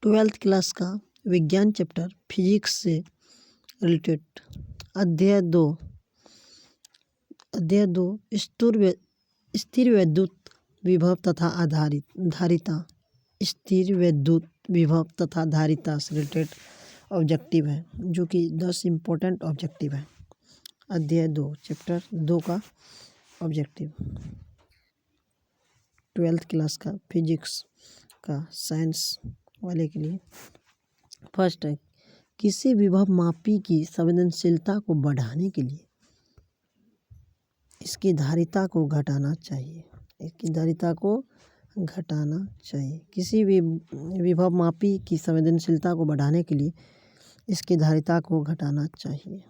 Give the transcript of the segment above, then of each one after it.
Twelfth class का विज्ञान chapter physics से रिलेटेड अध्याय दो स्थिर वैद्युत विभव तथा धारिता स्थिर वैद्युत विभव तथा धारिता से रिलेटेड ऑब्जेक्टिव है, जो कि 10 इम्पोर्टेंट ऑब्जेक्टिव है। अध्याय 2 चैप्टर 2 का ऑब्जेक्टिव ट्वेल्थ क्लास का फिजिक्स का साइंस वाले के लिए फर्स्ट है, किसी विभव मापी की संवेदनशीलता को बढ़ाने के लिए इसकी धारिता को घटाना चाहिए। किसी भी विभव मापी की संवेदनशीलता को बढ़ाने के लिए इसकी धारिता को घटाना चाहिए।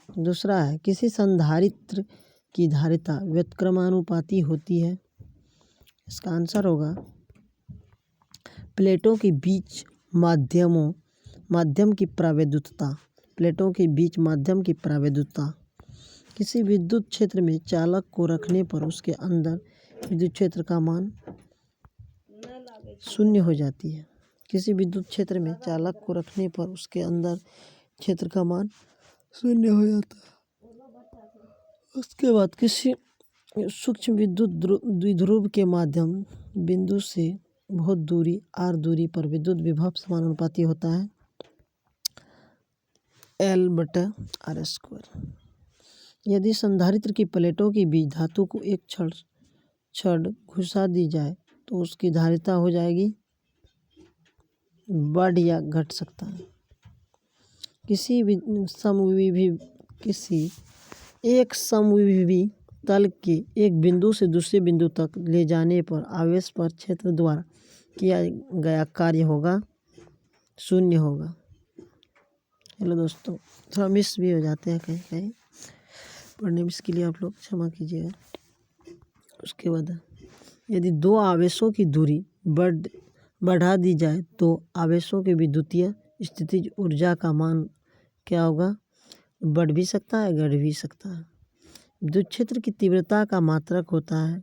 दूसरा है, किसी संधारित्र की धारिता व्युत्क्रमानुपाती होती है। इसका आंसर होगा प्लेटों के बीच माध्यम की प्रावैद्युतता। किसी विद्युत क्षेत्र में चालक को रखने पर उसके अंदर विद्युत क्षेत्र का मान शून्य हो जाती है। किसी विद्युत क्षेत्र में चालक को रखने पर उसके अंदर क्षेत्र का मान शून्य हो जाता है। उसके बाद किसी सूक्ष्म विद्युत द्विध्रुव के माध्यम बिंदु से बहुत दूरी r दूरी पर विद्युत विभव समानुपाती होता है L/r²। यदि संधारित्र की प्लेटों के बीच धातु को एक छड़ घुसा दी जाए तो उसकी धारिता हो जाएगी, बढ़ या घट सकता है। किसी एक समविभवी तल के एक बिंदु से दूसरे बिंदु तक ले जाने पर आवेश पर क्षेत्र द्वारा किया गया कार्य होगा शून्य होगा। हेलो दोस्तों, थोड़ा मिस भी हो जाते हैं कहीं पढ़ने में, इसके लिए आप लोग क्षमा कीजिएगा। उसके बाद यदि दो आवेशों की दूरी बढ़ा दी जाए तो आवेशों के विद्युतीय स्थितिज ऊर्जा का मान क्या होगा, बढ़ भी सकता है घट भी सकता है। विद्युत क्षेत्र की तीव्रता का मात्रक होता है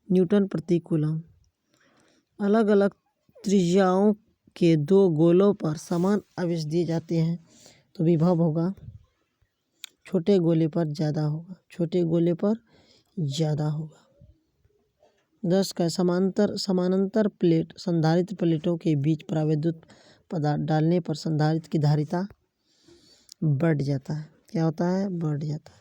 न्यूटन प्रति कूलम। अलग अलग त्रिज्याओं के दो गोलों पर समान आवेश दिए जाते हैं तो विभव होगा छोटे गोले पर ज़्यादा होगा। 10 का समानांतर प्लेट संधारित्र प्लेटों के बीच प्रावैद्युत पदार्थ डालने पर संधारित्र की धारिता बढ़ जाता है। क्या होता है? बढ़ जाता है।